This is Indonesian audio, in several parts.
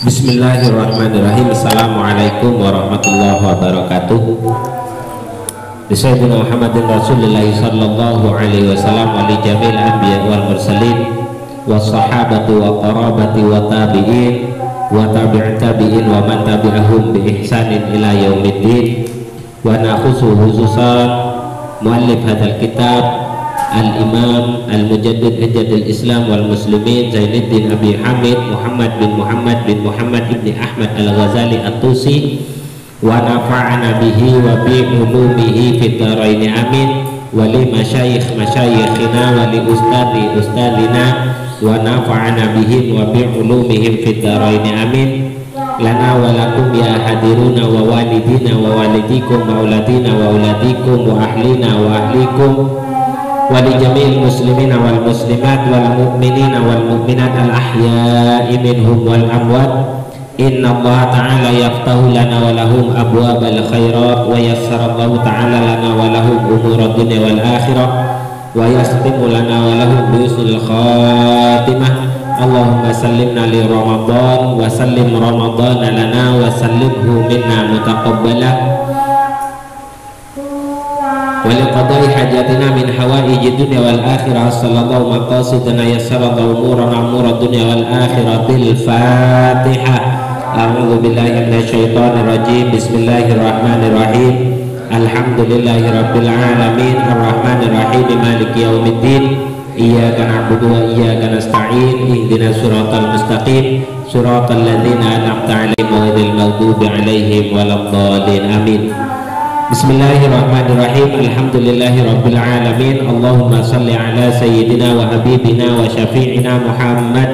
Bismillahirrahmanirrahim. Assalamualaikum warahmatullahi wabarakatuh. Sayyidina Muhammadin Rasulullah sallallahu alaihi wasallam wa li jamil anbiya wal mursalin wa sahabati wa qarabati wa tabi'in wa tabi'in tabi'in wa man tabi'ahum bi ihsanin ila yaumiddin. Wa nakhusu khususan muallif hadzal kitab Al-Imam Al-Mujaddid Hujjatul Islam wal Muslimin Zainuddin Abi Hamid Muhammad bin Muhammad bin Muhammad ibn Ahmad Al-Ghazali At-Tusi wa nafa'ana bihi wa bi ulumihi fid dharain amin wa li masyayikh masyayikhina wa li ustadi ustadina wa nafa'ana bihim wa bi ulumihim fid dharain amin lana wa lakum ya hadiruna wa walidina wa walidikum wa auladina wa auladikum wa ahlina wa ahlikum wali jamil muslimina wal muslimat wal mu'minina wal mu'minat al ahya'i minhum wal amwat. Inna Allah ta'ala yaftahu lana wa lahum abwabal khairat wa yassara Allah ta'ala lana wa lahum umurad dunya wal akhirah wa yastimu lana wa lahum bihusnil khatimah. Allahumma sallimna li Ramadan wa sallim Ramadan lana wa sallimhu minna mutaqabbalah waliqadai hajatina min hawaiji dunya wal akhirah. Sallallahu maqasidana yassarallahu umurana umurad dunya wal akhirah. Bil Fatihah. A'udzu billahi minasyaitonir rajim. Bismillahirrahmanirrahim. Alhamdulillahi rabbil alamin arrahmanir rahim maliki yaumiddin. Iyyaka na'budu wa iyyaka nasta'in. Ihdinas siratal mustaqim siratal ladzina an'amta 'alaihim ghairil maghdubi 'alaihim waladdallin. Amin. Bismillahirrahmanirrahim. Alhamdulillahi rabbil alamin. Allahumma salli ala sayyidina wa habibina wa syafi'ina Muhammad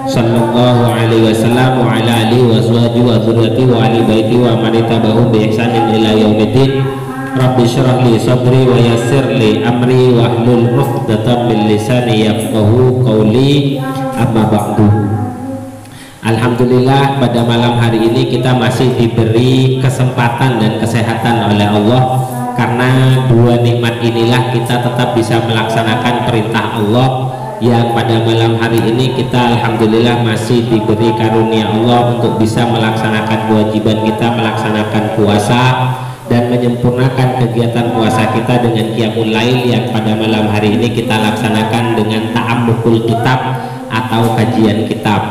sallallahu alaihi wasallam wa ala alihi wa sahbihi wa dzurriyyatihi wa ali baiti wa man tabi'ahum bi ihsanin ila yaumiddin. Rabbi shrah li sadri wa yassir li amri wa hlul 'uqdatam min lisani yafqahu qawli. Amma ba'du. Alhamdulillah, pada malam hari ini kita masih diberi kesempatan dan kesehatan oleh Allah. Karena dua nikmat inilah kita tetap bisa melaksanakan perintah Allah, yang pada malam hari ini kita alhamdulillah masih diberi karunia Allah untuk bisa melaksanakan kewajiban kita, melaksanakan puasa dan menyempurnakan kegiatan puasa kita dengan qiyamul lail yang pada malam hari ini kita laksanakan dengan ta'ammukul kitab atau kajian kitab,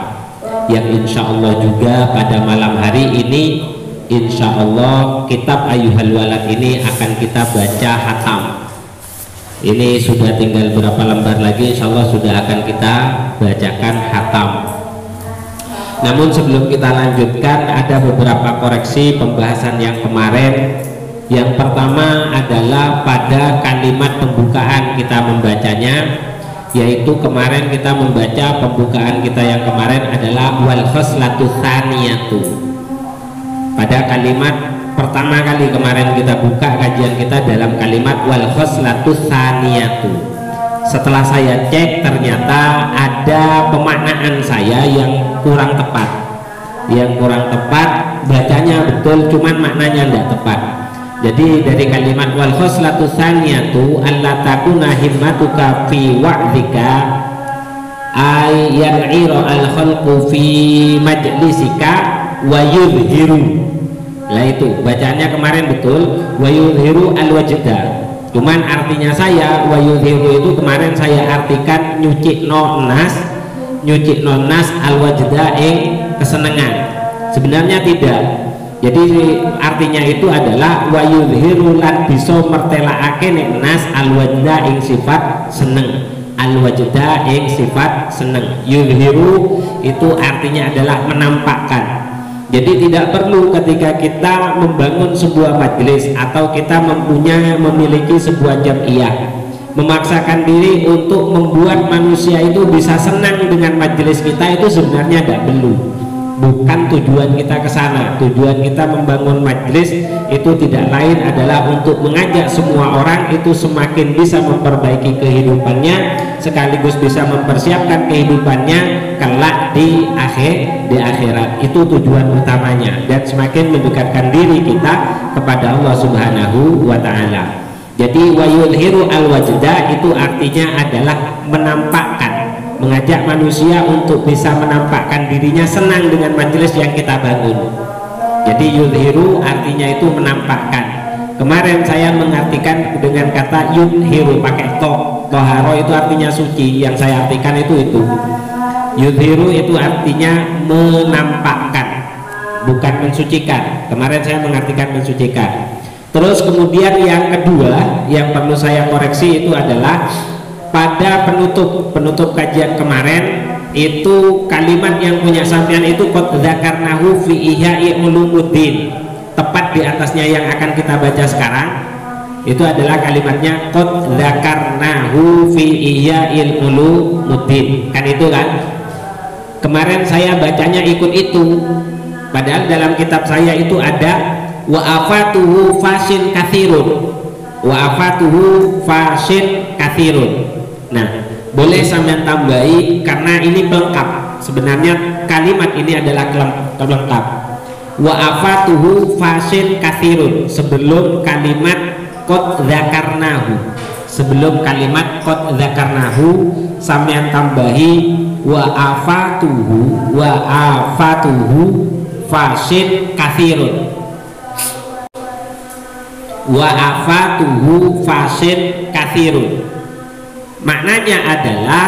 yang insya Allah juga pada malam hari ini insya Allah kitab Ayyuhal Walad ini akan kita baca hatam. Ini sudah tinggal berapa lembar lagi, insya Allah sudah akan kita bacakan hatam. Namun sebelum kita lanjutkan, ada beberapa koreksi pembahasan yang kemarin. Yang pertama adalah pada kalimat pembukaan kita membacanya, yaitu kemarin kita membaca pembukaan kita yang kemarin adalah wal khoslatu tsaniyatu. Pada kalimat pertama kali kemarin kita buka kajian kita dalam kalimat wal khoslatu tsaniyatu. Setelah saya cek ternyata ada pemaknaan saya yang kurang tepat. Yang kurang tepat, bacanya betul cuman maknanya tidak tepat. Jadi dari kalimat wal khoslatu tsaniyatu alla takuna himmatuka fi wa'dika ay yan'ira al khalqu fi majlisika wa yudhiru. Lah itu bacanya kemarin betul wa yudhiru al wajda. Cuman artinya saya wa yudhiru itu kemarin saya artikan nyuci no nas al wajda kesenangan. Sebenarnya tidak. Jadi artinya itu adalah wa yudhiru lan bisa mertelaake nek nas al wajda ing sifat seneng, al wajda ing sifat seneng. Yudhiru itu artinya adalah menampakkan. Jadi tidak perlu ketika kita membangun sebuah majelis atau kita memiliki sebuah jam'iyah memaksakan diri untuk membuat manusia itu bisa senang dengan majelis kita, itu sebenarnya tidak perlu. Bukan tujuan kita ke sana. Tujuan kita membangun majelis itu tidak lain adalah untuk mengajak semua orang itu semakin bisa memperbaiki kehidupannya, sekaligus bisa mempersiapkan kehidupannya kelak di akhirat. Itu tujuan utamanya, dan semakin mendekatkan diri kita kepada Allah Subhanahu wa taala. Jadi wa yudhiru al wajda itu artinya adalah menampakkan mengajak manusia untuk bisa menampakkan dirinya senang dengan majelis yang kita bangun. Jadi yudhiru artinya itu menampakkan. Kemarin saya mengartikan dengan kata yudhiru pakai toharo itu artinya suci, yang saya artikan itu. Yudhiru itu artinya menampakkan, bukan mensucikan. Kemarin saya mengartikan mensucikan. Terus kemudian yang kedua yang perlu saya koreksi itu adalah pada penutup kajian kemarin itu kalimat yang punya sampean itu qad dzakarnahu fi ihya'i ulumuddin. Tepat di atasnya yang akan kita baca sekarang itu adalah kalimatnya qad dzakarnahu fi ihya'il ulumuddin. Kan itu kan? Kemarin saya bacanya ikut itu. Padahal dalam kitab saya itu ada wa afatuhu fasin kathirun, wa afatuhu fasin kathirun. Nah, boleh sampean tambahi karena ini pelengkap. Sebenarnya kalimat ini adalah pelengkap. Wa afatuhu fasin kathirun sebelum kalimat qad dzakarnahu. Sebelum kalimat qad dzakarnahu sampean tambahi wa afatuhu fasin kathirun. Wa afatuhu fasin kathirun maknanya adalah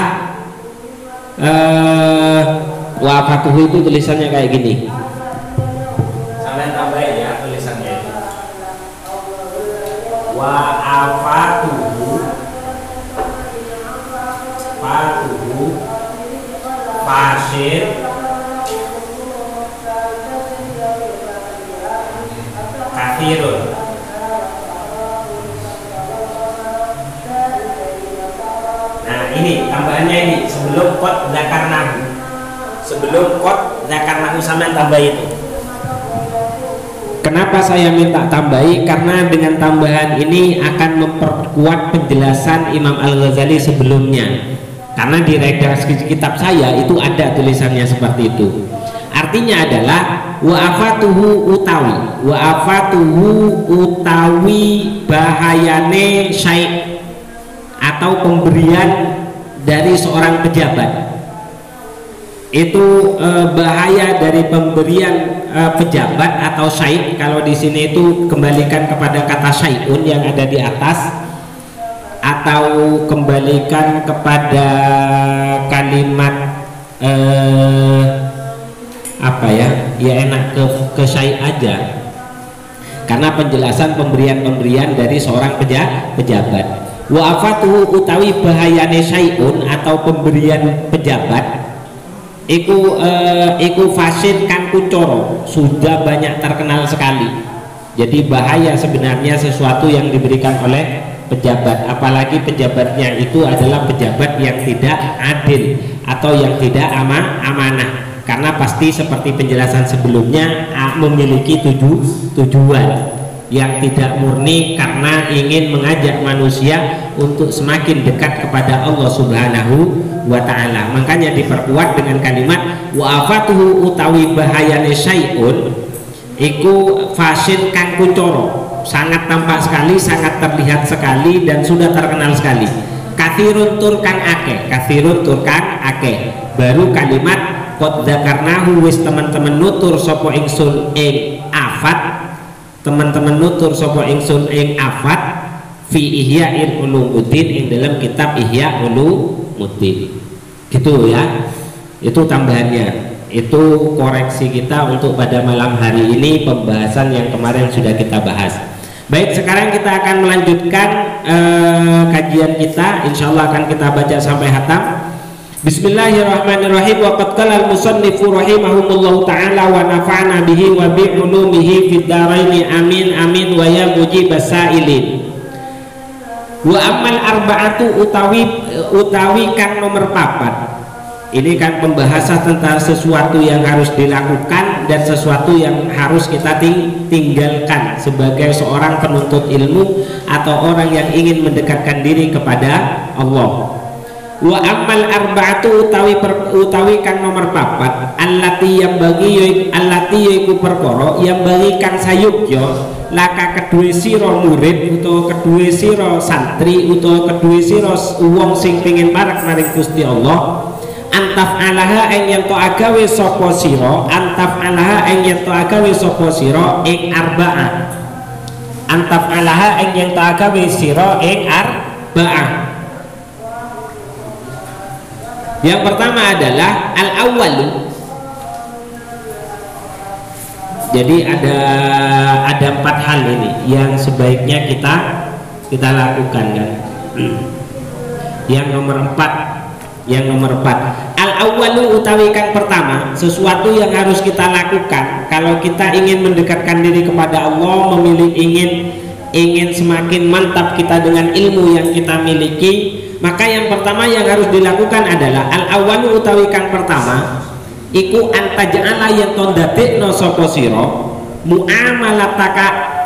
wa afatuhu itu tulisannya kayak gini, sampai tambahin ya tulisannya itu wa afatuhu fasin kathirun. Ini tambahannya ini sebelum qad dzakarnahu sampean tambah itu. Kenapa saya minta tambahi? Karena dengan tambahan ini akan memperkuat penjelasan Imam Al-Ghazali sebelumnya. Karena di redaksi kitab saya itu ada tulisannya seperti itu. Artinya adalah wa afatuhu utawi bahayane syai' atau pemberian dari seorang pejabat. Itu bahaya dari pemberian pejabat atau syai'. Kalau di sini itu kembalikan kepada kata syai'un yang ada di atas, atau kembalikan kepada kalimat apa ya? Ya enak ke syai' aja. Karena penjelasan pemberian dari seorang pejabat. Wa afatuhu utawi bahayane syai'un atau pemberian pejabat iku fasin kan kuncoro, sudah banyak terkenal sekali. Jadi bahaya sebenarnya sesuatu yang diberikan oleh pejabat, apalagi pejabatnya itu adalah pejabat yang tidak adil atau yang tidak amanah, karena pasti seperti penjelasan sebelumnya memiliki tujuan yang tidak murni karena ingin mengajak manusia untuk semakin dekat kepada Allah Subhanahu wa ta'ala. Makanya diperkuat dengan kalimat wa afatuhu utawi bahayane syai'un iku fasin kang kuncoro, sangat tampak sekali, sangat terlihat sekali, dan sudah terkenal sekali. Kathirun tur kang akeh, baru kalimat qad dzakarnahu wis teman-teman nutur sapa ingsun ing afat, teman-teman nutur sapa ingsun ing afat fi ihya'il ulumuddin, ing dalam kitab Ihya Ulumuddin. Gitu ya. Itu tambahannya. Itu koreksi kita untuk pada malam hari ini, pembahasan yang kemarin sudah kita bahas. Baik, sekarang kita akan melanjutkan kajian kita. Insyaallah akan kita baca sampai hatam. Bismillahirrahmanirrahim. Wa qad qala al-musannifu rahimahumullahu ta'ala wa nafa'na bihi wa bi ulumihi fid dharaini amin amin wa ya mujibas sa'ilin. Wa ammal arba'atu utawi kang nomor 4. Ini kan pembahasan tentang sesuatu yang harus dilakukan dan sesuatu yang harus kita tinggalkan sebagai seorang penuntut ilmu atau orang yang ingin mendekatkan diri kepada Allah. Wa ammal arba'atu utawi kang nomor 4 allati yaiku perkara yang bagi kang sayukya laka kedue sira murid utawa kedue sira santri utawa kedue sira wong sing pengin parek maring Gusti Allah antaf'alaha ing yen to agawe sapa sira, antaf'alaha ing yen to agawe sapa sira ing arba'ah, antaf'alaha ing yen to agawe sira ing arba'ah. Yang pertama adalah al-awwalu. Jadi ada 4 hal ini yang sebaiknya kita lakukan kan. Yang nomor 4 al-awwalu utawi kang pertama, sesuatu yang harus kita lakukan kalau kita ingin mendekatkan diri kepada Allah, ingin semakin mantap kita dengan ilmu yang kita miliki, maka yang pertama yang harus dilakukan adalah al-awwalu utawi kang pertama iku antaja'ala yen to ndadekno sapa sira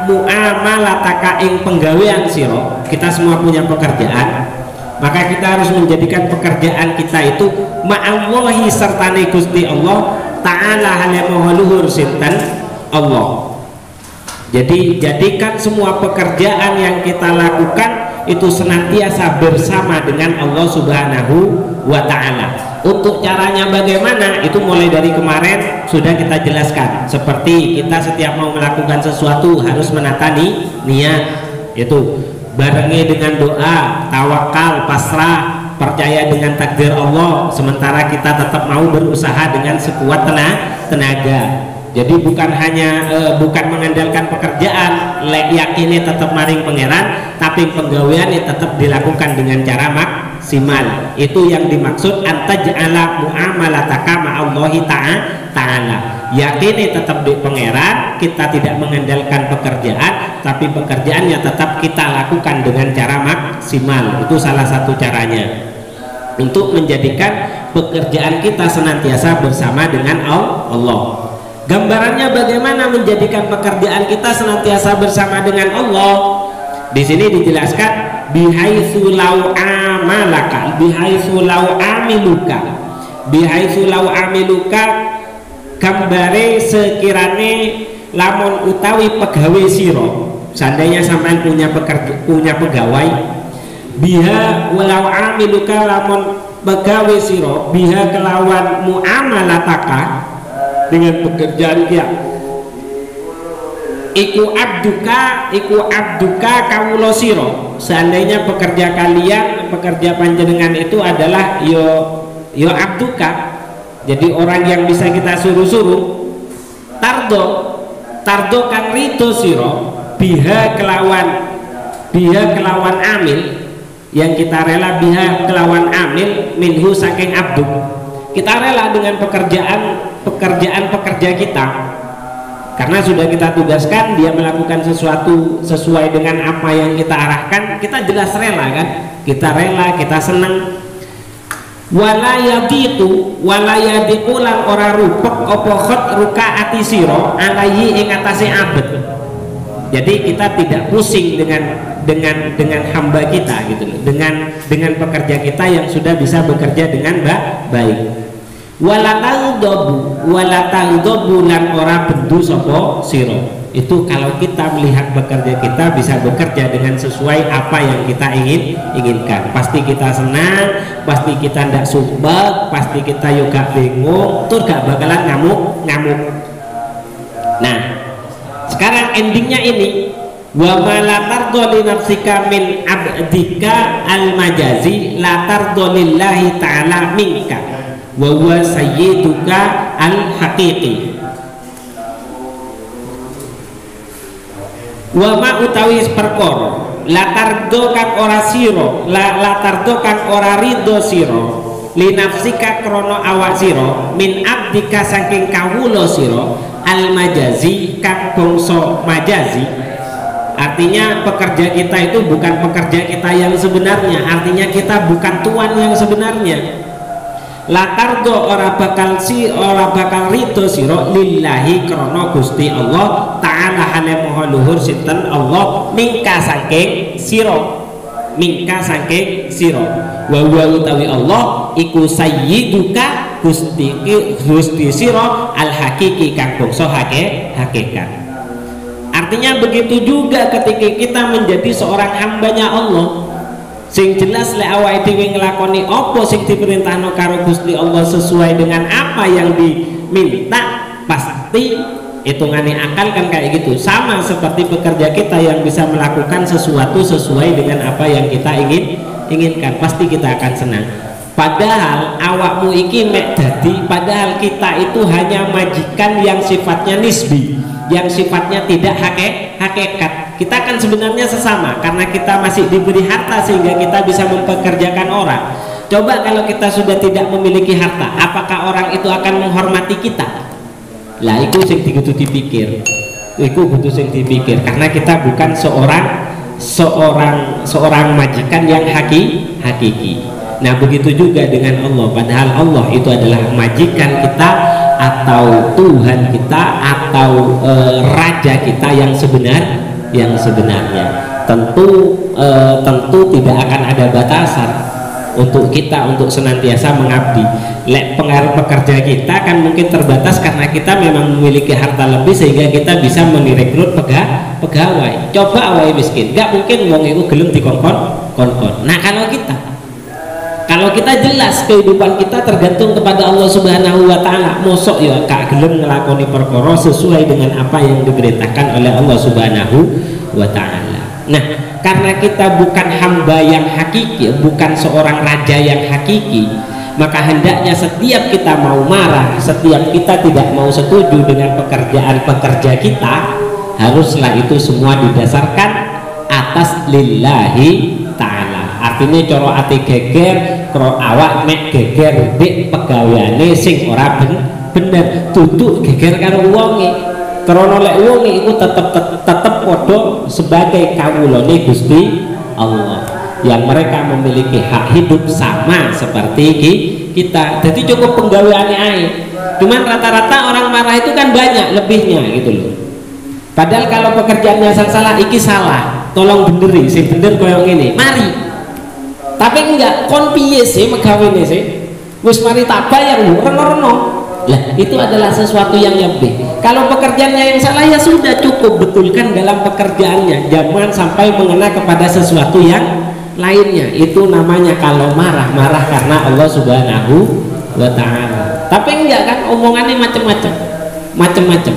muamalataka ing penggawean sira. Kita semua punya pekerjaan, maka kita harus menjadikan pekerjaan kita itu ma'allahi sertane Gusti Allah ta'ala hale maha luhur sinten Allah. Jadi jadikan semua pekerjaan yang kita lakukan itu senantiasa bersama dengan Allah Subhanahu wa ta'ala. Untuk caranya bagaimana, itu mulai dari kemarin sudah kita jelaskan. Seperti kita setiap mau melakukan sesuatu harus menata niat, itu barengi dengan doa, tawakal, pasrah, percaya dengan takdir Allah, sementara kita tetap mau berusaha dengan sekuat tenaga. Jadi bukan mengandalkan pekerjaan, yakini tetap maring pangeran, tapi penggawean tetap dilakukan dengan cara maksimal. Itu yang dimaksud antaj'ala muamalataka ma'allahi ta'ala. Yakini tetap di pangeran, kita tidak mengandalkan pekerjaan, tapi pekerjaannya tetap kita lakukan dengan cara maksimal. Itu salah satu caranya untuk menjadikan pekerjaan kita senantiasa bersama dengan Allah. Gambarannya bagaimana menjadikan pekerjaan kita senantiasa bersama dengan Allah? Di sini dijelaskan bihaitsu law amalaka, bihaitsu law amiluka, gambare sekirane lamun utawi pegawe siro. Seandainya sampean punya pegawai, biha walau amiluka lamun pegawe siro, biha kelawan muamalataka dengan pekerjaan dia iku abduka kawula sira. Seandainya pekerja panjenengan itu adalah yo abduka, jadi orang yang bisa kita suruh-suruh, tardo kang rido sira biha kelawan amil, yang kita rela biha kelawan amil minhu saking abdu. Kita rela dengan pekerja kita, karena sudah kita tugaskan dia melakukan sesuatu sesuai dengan apa yang kita arahkan, kita jelas rela kan, kita rela, kita senang. Wala yadiku lan ora rupek apa khot rukaati sira alaihi ing atase abet. Jadi kita tidak pusing dengan hamba kita gitu loh, dengan pekerja kita yang sudah bisa bekerja dengan baik. Wala taghdabu lan ora bendu sapa sira. Itu kalau kita melihat pekerja kita bisa bekerja dengan sesuai apa yang kita inginkan. Pasti kita senang, pasti kita ndak sumpah, pasti kita juga bingung, tuh gak bakalan ngamuk. Nah, sekarang endingnya ini, wa ma la tardo li nafsika min abdika al majazi la tardo lillahi ta'ala minka wa huwa sayyiduka al haqiqi. Wa ma utawi perkara la tardo kang ora sira, la tardo kang ora ridho sira li nafsika krana awak sira min abdika saking kawula sira al majazi kang bangsa majazi. Artinya pekerja kita itu bukan pekerja kita yang sebenarnya, artinya kita bukan tuan yang sebenarnya. Latardo ora bakal ridho sira lillahi krana Gusti Allah ta'ala hale maha luhur sinten Allah mingka saking sira wa huwa utawi Allah iku sayyiduka Gusti sira al haqiqi kang bangsa hakikat. Artinya begitu juga ketika kita menjadi seorang hambanya Allah, Sing jelas lek awake dhewe nglakoni apa sing diperintahno karo Gusti Allah sesuai dengan apa yang diminta, pasti hitungannya akal kan kayak gitu. Sama seperti pekerja kita yang bisa melakukan sesuatu sesuai dengan apa yang kita inginkan, pasti kita akan senang. Padahal awakmu iki mek dadi, padahal kita itu hanya majikan yang sifatnya nisbi, yang sifatnya tidak hakikat. Kita kan sebenarnya sesama karena kita masih diberi harta sehingga kita bisa mempekerjakan orang. Coba kalau kita sudah tidak memiliki harta, apakah orang itu akan menghormati kita? Lah itu sing kudu dipikir. Itu butuh sing dipikir karena kita bukan seorang majikan yang hakiki. Nah begitu juga dengan Allah, padahal Allah itu adalah majikan kita atau Tuhan kita atau raja kita yang sebenarnya. Tentu tidak akan ada batasan untuk kita untuk senantiasa mengabdi. Lek pengaruh pekerja kita kan mungkin terbatas karena kita memang memiliki harta lebih sehingga kita bisa merekrut pegawai. Coba awake miskin, gak mungkin wong itu gelem dikongkon. Nah kalau kita jelas kehidupan kita tergantung kepada Allah Subhanahu wa taala, mosok ya gak gelem nglakoni perkara sesuai dengan apa yang diperintahkan oleh Allah Subhanahu wa taala. Nah, karena kita bukan hamba yang hakiki, bukan seorang raja yang hakiki, maka hendaknya setiap kita mau marah, setiap kita tidak mau setuju dengan pekerjaan-pekerja kita, haruslah itu semua didasarkan atas lillahi ta'ala. Artinya coro ati geger, kro awak mek geger dik pegaweane sing ora bener, duduk geger karo wonge. Karena lek wonge iku tetep padha sebagai kawulane Gusti Allah yang mereka memiliki hak hidup sama seperti kita. Jadi cukup penggaweane ae. Cuman rata-rata orang marah itu kan banyak lebihnya gitu loh. Padahal kalau pekerjaannya salah, iki salah, tolong beneri, sing bener koyo ngene. Mari. Tapi enggak, kon piye sih megawene sih? Wis mari tak bayar lho, reno-reno. Lah, itu adalah sesuatu yang lebih. Kalau pekerjaannya yang salah ya sudah cukup betulkan dalam pekerjaannya. Jangan sampai mengena kepada sesuatu yang lainnya. Itu namanya kalau marah karena Allah Subhanahu wa taala. Tapi enggak kan omongannya macam-macam.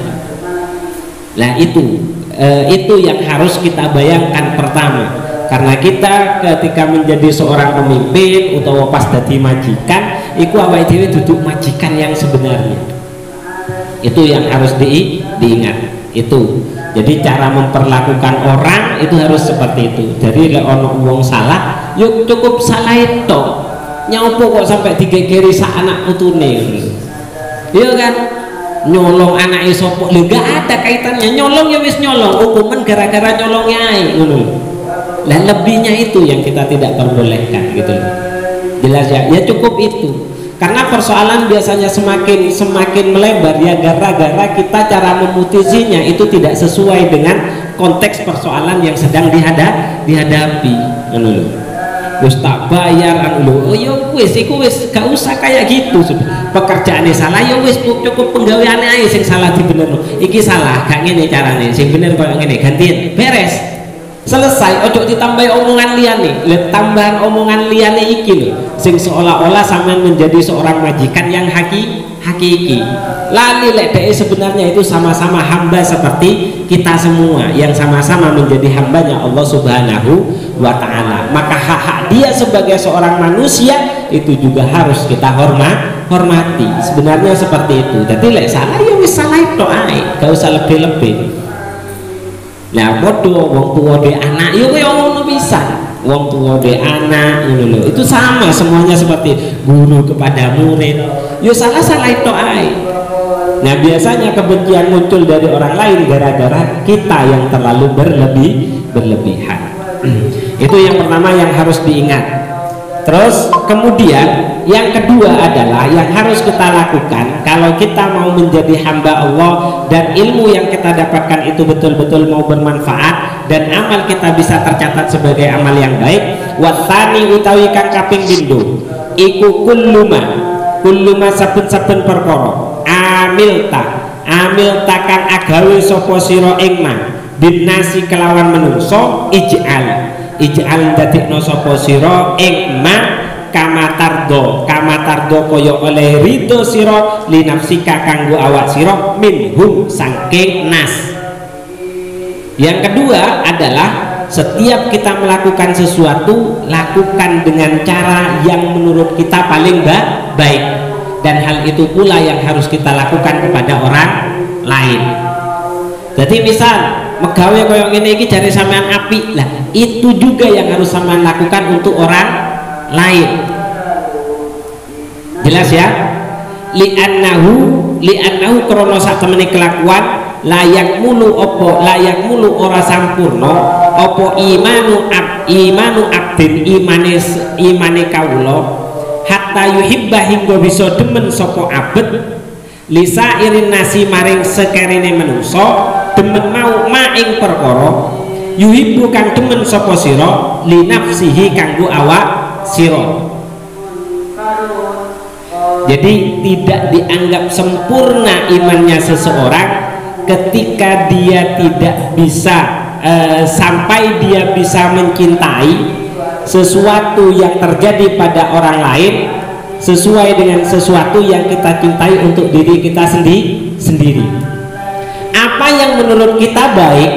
Nah itu yang harus kita bayangkan pertama, karena kita ketika menjadi seorang pemimpin atau pas dadi majikan, iku awake dhewe duduk majikan yang sebenarnya. Itu yang harus diingat. Itu jadi cara memperlakukan orang itu harus seperti itu. Jadi lek ono wong salah, yuk cukup salah itu. Nyopo kok sampai digegeri sak anak putune. Iya kan? Nyolong anak sapa lho, gak ada kaitannya. Nyolong ya wis nyolong, hukuman gara-gara nyolongnya ae ngono. Lah lebihnya itu yang kita tidak perbolehkan gitu loh. Jelas ya? Ya cukup itu. Karena persoalan biasanya semakin melebar ya gara-gara kita cara memutusinya itu tidak sesuai dengan konteks persoalan yang sedang dihadapi. Ngono lho. Wis tak bayar anu lho. Oh ya wis iku wis gak usah kayak gitu. Pekerjaane salah ya wis cukup penggaweane ae sing salah dibenerno. Iki salah, gak ngene carane. Sing bener koyo ngene, gantiin. Beres. Selesai, ojo ditambahi omongan liyane. Lihat tambahan omongan liyane iki lho, sing seolah-olah sampean menjadi seorang majikan yang hakiki. Lali lek dhek sebenarnya itu sama-sama hamba seperti kita semua yang sama-sama menjadi hambanya Allah Subhanahu wa taala. Maka hak-hak dia sebagai seorang manusia itu juga harus kita hormati. Sebenarnya seperti itu. Jadi lek salah ya wis salah tok ae, gak usah lebih-lebih. Nah, bodoh wong tua de anak, yo koyo ngono pisan. Wong tua de anak ngono lho. Itu sama semuanya seperti guru kepada murid. Yo salah-salah itu ae. Nah, biasanya kebencian muncul dari orang lain gara-gara kita yang terlalu berlebihan. Itu yang pertama yang harus diingat. Terus kemudian yang kedua adalah yang harus kita lakukan kalau kita mau menjadi hamba Allah dan ilmu yang kita dapatkan itu betul-betul mau bermanfaat dan amal kita bisa tercatat sebagai amal yang baik. Wasani utawi kang kaping pindho iku kulluma saben-saben perkara amilta kang agawe sapa sira ing man binasi kelawan menungso ij'al ij'al dadekno sapa sira ing ma kamatardo kaya oleh ridho sira linafsika kanggo awak sira minhum saking nas. Yang kedua adalah setiap kita melakukan sesuatu, lakukan dengan cara yang menurut kita paling baik, dan hal itu pula yang harus kita lakukan kepada orang lain. Jadi misal megawe koyo ngene iki jare sampean apik, lah itu juga yang harus sampean lakukan untuk orang lain. Jelas ya? Li'annahu krana sak temene kelakuan layak mulu ora sampurna apa imanu abdin imane kawula hatta yuhibba hingga bisa demen sapa abet lisa irin nasi maring sekerene menungso demen mau maing perkara yuhibbu kang demen sapa sira li nafsihi kanggo awak sira. Jadi tidak dianggap sempurna imannya seseorang ketika dia tidak bisa sampai dia bisa mencintai sesuatu yang terjadi pada orang lain sesuai dengan sesuatu yang kita cintai untuk diri kita sendiri. Apa yang menurut kita baik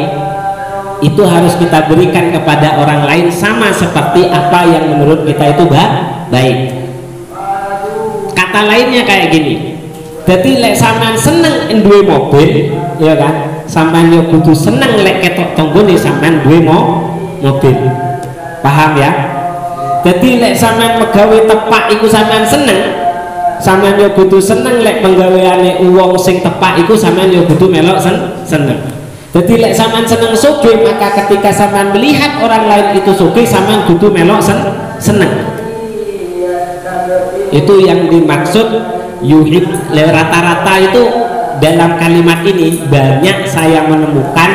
itu harus kita berikan kepada orang lain sama seperti apa yang menurut kita itu baik. Kata lainnya kayak gini, jadi lek sampean seneng duwe mobil, ya kan? Sampean yo kudu seneng lek ketok tanggane sampean duwe mobil. Paham ya? Jadi lek sampean megawe tepak iku sampean seneng, sampean yo kudu seneng lek penggaweane wong sing tepak iku sampean yo kudu melok seneng. Jadi lek sampean seneng sugih, maka ketika sampean melihat orang lain itu sugih, sampean kudu melok seneng. Itu yang dimaksud yuhib. Rata-rata itu dalam kalimat ini banyak saya menemukan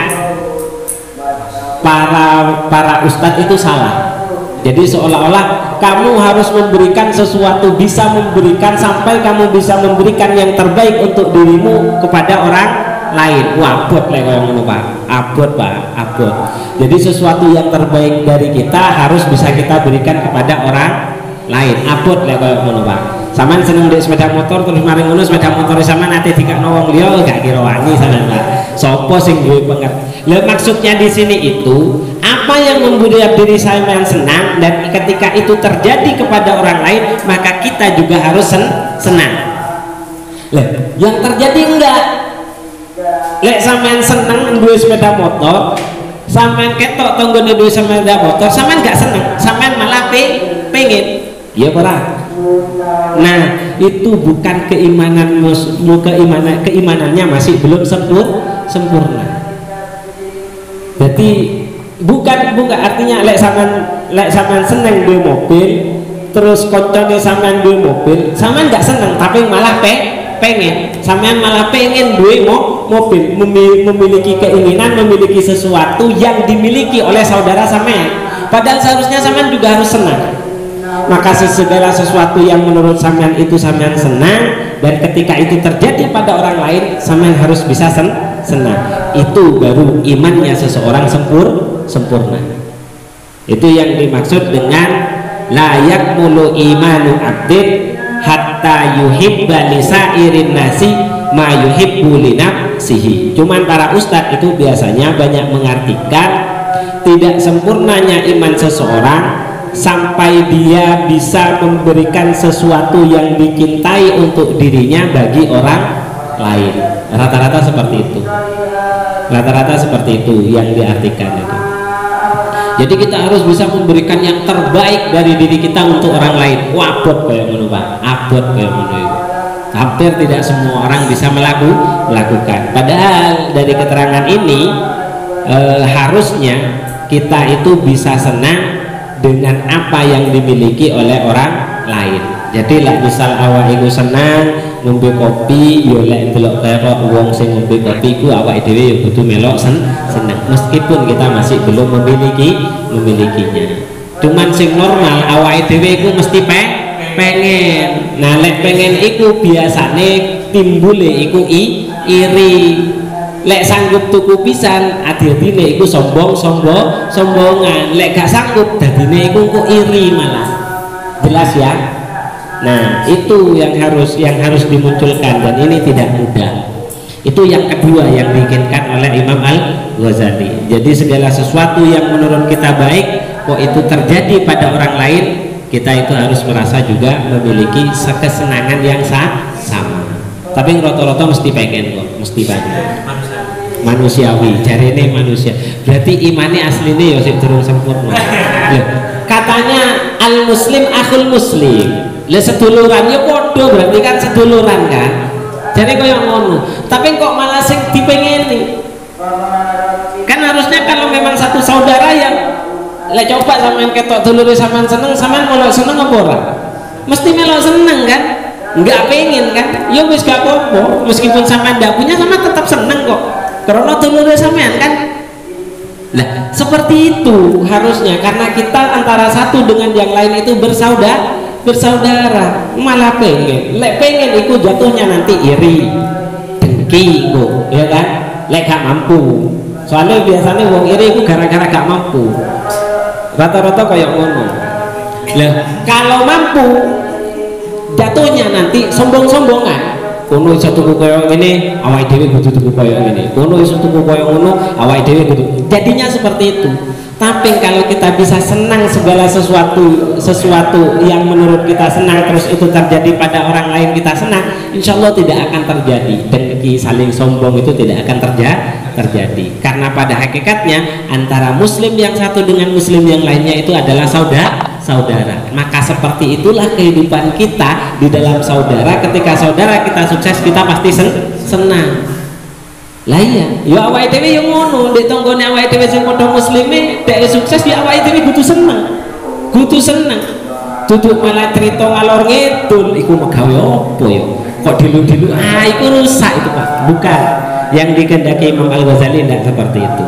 para ustadz itu salah. Jadi seolah-olah kamu harus memberikan sesuatu, bisa memberikan sampai kamu bisa memberikan yang terbaik untuk dirimu kepada orang lain. Wah, abot lek koyo ngono, Pak. Abot. Jadi sesuatu yang terbaik dari kita harus bisa kita berikan kepada orang lain. Abot lek koyo ngono, Pak. Sampeyan seneng ndek sepeda motor terus mari ngono sepeda motor sampean ate dikakno wong liya gak kira wani sampean, Pak. Sopo sing duwe pengertian? Lah maksudnya di sini itu apa yang membuat diri sampean senang, dan ketika itu terjadi kepada orang lain maka kita juga harus senang. Lah yang terjadi enggak? Lek sampean seneng duwe sepeda motor, sampean ketok tanggane duwe sepeda motor, sampean gak seneng, sampean malah pengen. Ya ora. Nah, itu bukan keimanannya masih belum sempurna. Jadi bukan artinya lek sampean seneng duwe mobil, terus koncone sampean duwe mobil, sampean nggak seneng tapi malah pengen. Sampean malah pengen duwe mobil, memiliki keinginan memiliki sesuatu yang dimiliki oleh saudara sampean. Padahal seharusnya sampean juga harus senang. Maka segala sesuatu yang menurut sampean itu sampean senang, dan ketika itu terjadi pada orang lain sampean harus bisa senang. Itu baru imannya seseorang sempurna. Itu yang dimaksud dengan layak mulu imanu abdin hatta yuhibba lisairin nasi ma yuhibbu li nafsihi. Cuman para ustadz itu biasanya banyak mengartikan tidak sempurnanya iman seseorang sampai dia bisa memberikan sesuatu yang dicintai untuk dirinya bagi orang lain. Rata-rata seperti itu. Rata-rata seperti itu yang diartikan itu. Jadi kita harus bisa memberikan yang terbaik dari diri kita untuk orang lain. Abot kayak ngono, Pak. Abot kayak ngono itu. Hampir tidak semua orang bisa melakukan. Padahal dari keterangan ini harusnya kita itu bisa senang dengan apa yang dimiliki oleh orang lain. Jadi lah misal awak iku senang ngombe kopi, yo lek delok karo wong sing ngombe kopi iku awake dhewe yo kudu melok seneng meskipun kita masih belum memilikinya. Cuman sing normal awake dhewe iku mesti pengen. Nah lek pengen iku biasane timbule iku iri. lek sanggup tuku pisan adi-adine iku sombongan, lek gak sanggup dadine iku kok iri malah. Jelas ya? Nah, itu yang harus dimunculkan, dan ini tidak mudah. Itu yang kedua yang diinginkan oleh Imam Al-Ghazali. Jadi segala sesuatu yang menurut kita baik kok itu terjadi pada orang lain, kita itu harus merasa juga memiliki kesenangan yang sama. Tapi rata-rata mesti pengen kok, mesti banyak. Manusiawi, cari ini manusia. Berarti imannya aslinya ya sih durung sempurna. Katanya al muslim akhul muslim. Lah seduluran ya podo, berarti kan seduluran kan. Jadi kaya ngono. Tapi kok malah sing dipengeni. Kan harusnya kalau memang satu saudara yang lek coba sampean ketok dulure sampean seneng, sampean melok seneng apa ora? Mesti melok seneng kan? Enggak pengen kan? Ya wis gak apa-apa. Meskipun sampean ndak punya, sampean tetap seneng kok. Karena dulure sampean kan. Nah, seperti itu harusnya, karena kita antara satu dengan yang lain itu bersaudara, malah pengen, lek pengen itu jatuhnya nanti iri, dengki kok, ya kan? Lek gak mampu. Soalnya biasanya wong iri itu gara-gara gak mampu. Rata-rata kayak ngono. Lah, kalau mampu jatuhnya nanti sombong-sombongan. Kono iso tuku koyo ngene, awake dhewe kudu tuku koyo ngene. Kono iso tuku koyo ngono, awake dhewe kudu. Jadinya seperti itu. Tapi kalau kita bisa senang segala sesuatu yang menurut kita senang terus itu terjadi pada orang lain kita senang, insya Allah tidak akan terjadi. Dengki, saling sombong itu tidak akan terjadi. Karena pada hakikatnya antara muslim yang satu dengan muslim yang lainnya itu adalah saudara. Maka seperti itulah kehidupan kita di dalam saudara. Ketika saudara kita sukses, kita pasti senang. Lah iya, ya awake dhewe yo ngono, ndek tanggane awake dhewe sing padha muslime, dhek sukses ya awake dhewe kudu seneng. Duduk malah cerita ngalor ngidul, iku megawe apa ya? Kok dilu-dilu, iku rusak itu Pak. Bukan. Yang dikehendaki Imam Al-Ghazali tidak seperti itu.